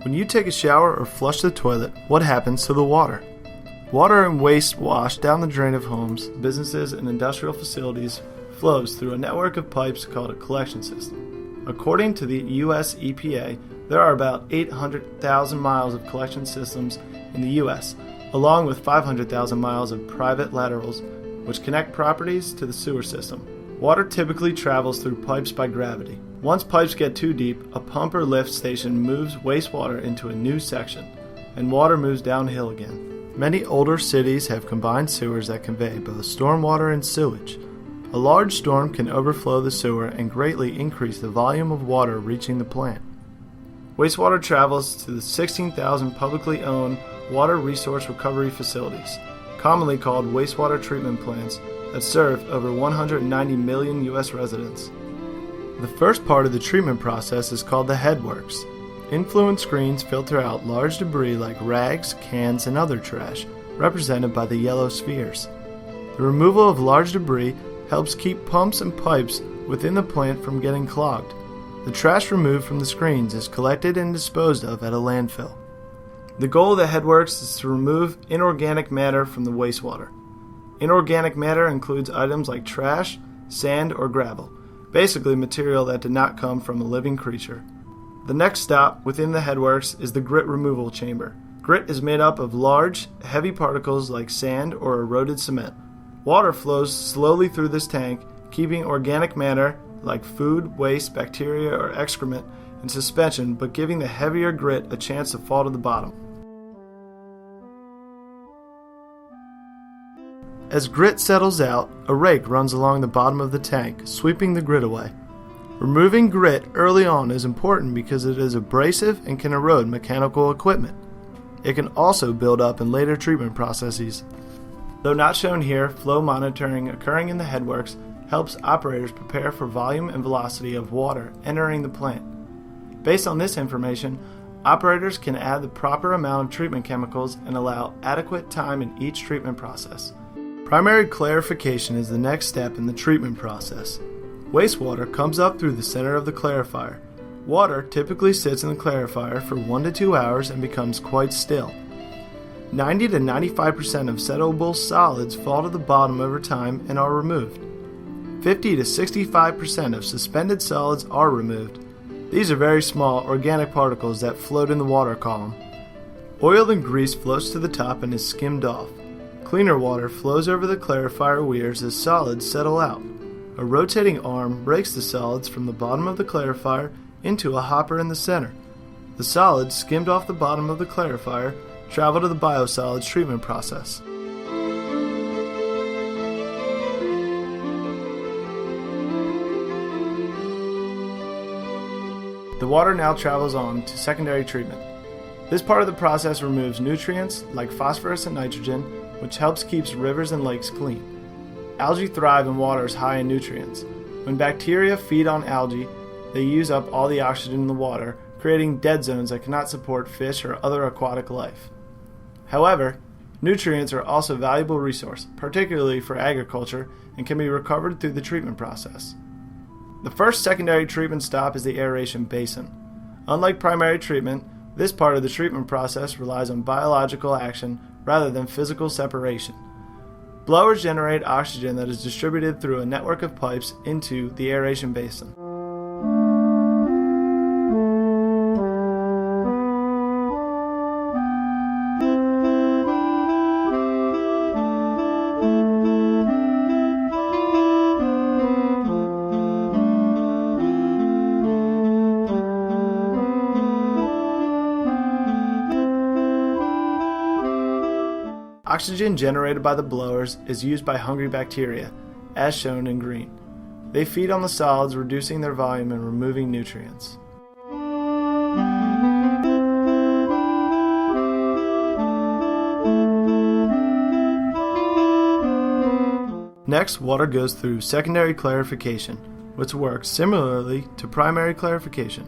When you take a shower or flush the toilet, what happens to the water? Water and waste wash down the drain of homes, businesses, and industrial facilities flows through a network of pipes called a collection system. According to the US EPA, there are about 800,000 miles of collection systems in the US, along with 500,000 miles of private laterals which connect properties to the sewer system. Water typically travels through pipes by gravity. Once pipes get too deep, a pump or lift station moves wastewater into a new section, and water moves downhill again. Many older cities have combined sewers that convey both stormwater and sewage. A large storm can overflow the sewer and greatly increase the volume of water reaching the plant. Wastewater travels to the 16,000 publicly owned water resource recovery facilities, commonly called wastewater treatment plants, that serve over 190 million U.S. residents. The first part of the treatment process is called the headworks. Influent screens filter out large debris like rags, cans, and other trash, represented by the yellow spheres. The removal of large debris helps keep pumps and pipes within the plant from getting clogged. The trash removed from the screens is collected and disposed of at a landfill. The goal of the headworks is to remove inorganic matter from the wastewater. Inorganic matter includes items like trash, sand, or gravel, basically material that did not come from a living creature. The next stop within the headworks is the grit removal chamber. Grit is made up of large, heavy particles like sand or eroded cement. Water flows slowly through this tank, keeping organic matter like food, waste, bacteria, or excrement in suspension, but giving the heavier grit a chance to fall to the bottom. As grit settles out, a rake runs along the bottom of the tank, sweeping the grit away. Removing grit early on is important because it is abrasive and can erode mechanical equipment. It can also build up in later treatment processes. Though not shown here, flow monitoring occurring in the headworks helps operators prepare for volume and velocity of water entering the plant. Based on this information, operators can add the proper amount of treatment chemicals and allow adequate time in each treatment process. Primary clarification is the next step in the treatment process. Wastewater comes up through the center of the clarifier. Water typically sits in the clarifier for 1 to 2 hours and becomes quite still. 90 to 95% of settleable solids fall to the bottom over time and are removed. 50 to 65% of suspended solids are removed. These are very small organic particles that float in the water column. Oil and grease floats to the top and is skimmed off. Cleaner water flows over the clarifier weirs as solids settle out. A rotating arm breaks the solids from the bottom of the clarifier into a hopper in the center. The solids skimmed off the bottom of the clarifier travel to the biosolids treatment process. The water now travels on to secondary treatment. This part of the process removes nutrients like phosphorus and nitrogen, which helps keep rivers and lakes clean. Algae thrive in waters high in nutrients. When bacteria feed on algae, they use up all the oxygen in the water, creating dead zones that cannot support fish or other aquatic life. However, nutrients are also a valuable resource, particularly for agriculture, and can be recovered through the treatment process. The first secondary treatment stop is the aeration basin. Unlike primary treatment, this part of the treatment process relies on biological action rather than physical separation. Blowers generate oxygen that is distributed through a network of pipes into the aeration basin. Oxygen generated by the blowers is used by hungry bacteria, as shown in green. They feed on the solids, reducing their volume and removing nutrients. Next, water goes through secondary clarification, which works similarly to primary clarification.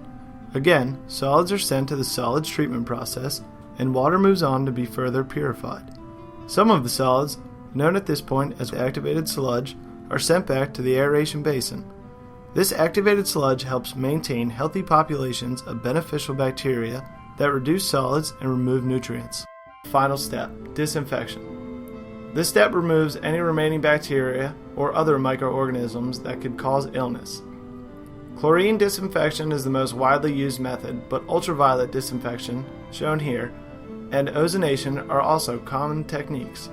Again, solids are sent to the solids treatment process, and water moves on to be further purified. Some of the solids, known at this point as activated sludge, are sent back to the aeration basin. This activated sludge helps maintain healthy populations of beneficial bacteria that reduce solids and remove nutrients. Final step, disinfection. This step removes any remaining bacteria or other microorganisms that could cause illness. Chlorine disinfection is the most widely used method, but ultraviolet disinfection, shown here, and ozonation are also common techniques.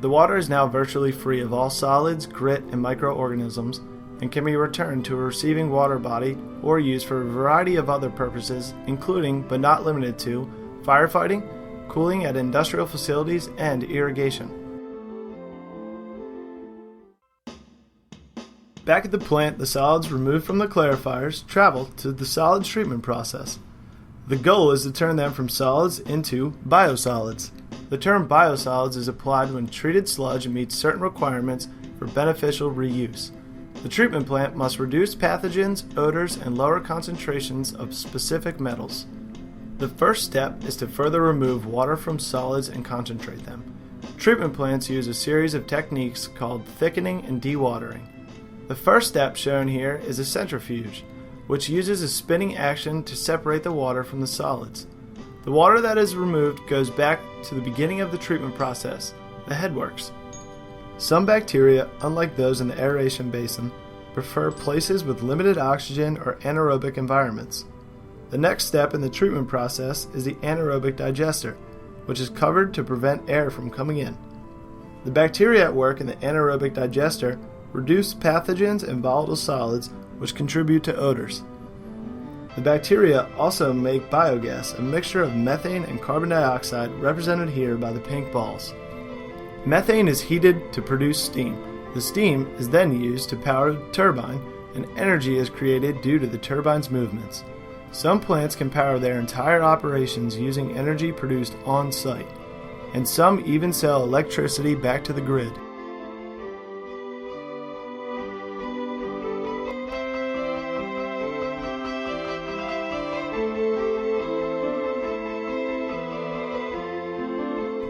The water is now virtually free of all solids, grit, and microorganisms, and can be returned to a receiving water body or used for a variety of other purposes, including, but not limited to, firefighting, cooling at industrial facilities, and irrigation. Back at the plant, the solids removed from the clarifiers travel to the solids treatment process. The goal is to turn them from solids into biosolids. The term biosolids is applied when treated sludge meets certain requirements for beneficial reuse. The treatment plant must reduce pathogens, odors, and lower concentrations of specific metals. The first step is to further remove water from solids and concentrate them. Treatment plants use a series of techniques called thickening and dewatering. The first step shown here is a centrifuge, which uses a spinning action to separate the water from the solids. The water that is removed goes back to the beginning of the treatment process, the headworks. Some bacteria, unlike those in the aeration basin, prefer places with limited oxygen or anaerobic environments. The next step in the treatment process is the anaerobic digester, which is covered to prevent air from coming in. The bacteria at work in the anaerobic digester reduce pathogens and volatile solids, which contribute to odors. The bacteria also make biogas, a mixture of methane and carbon dioxide, represented here by the pink balls. Methane is heated to produce steam. The steam is then used to power the turbine, and energy is created due to the turbine's movements. Some plants can power their entire operations using energy produced on-site, and some even sell electricity back to the grid.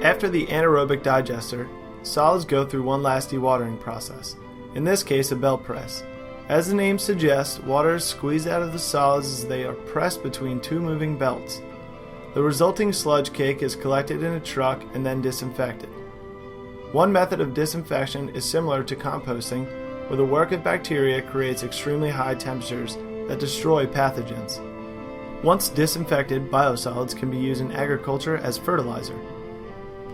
After the anaerobic digester, solids go through one last dewatering process, in this case a belt press. As the name suggests, water is squeezed out of the solids as they are pressed between two moving belts. The resulting sludge cake is collected in a truck and then disinfected. One method of disinfection is similar to composting, where the work of bacteria creates extremely high temperatures that destroy pathogens. Once disinfected, biosolids can be used in agriculture as fertilizer.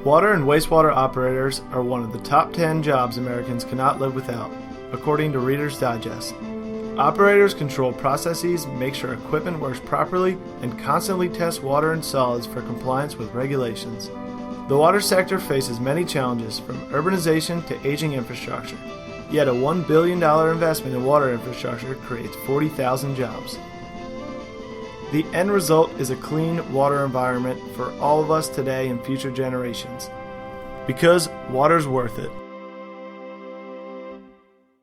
Water and wastewater operators are one of the top 10 jobs Americans cannot live without, according to Reader's Digest. Operators control processes, make sure equipment works properly, and constantly test water and solids for compliance with regulations. The water sector faces many challenges, from urbanization to aging infrastructure. Yet a $1 billion investment in water infrastructure creates 40,000 jobs. The end result is a clean water environment for all of us today and future generations. Because water's worth it.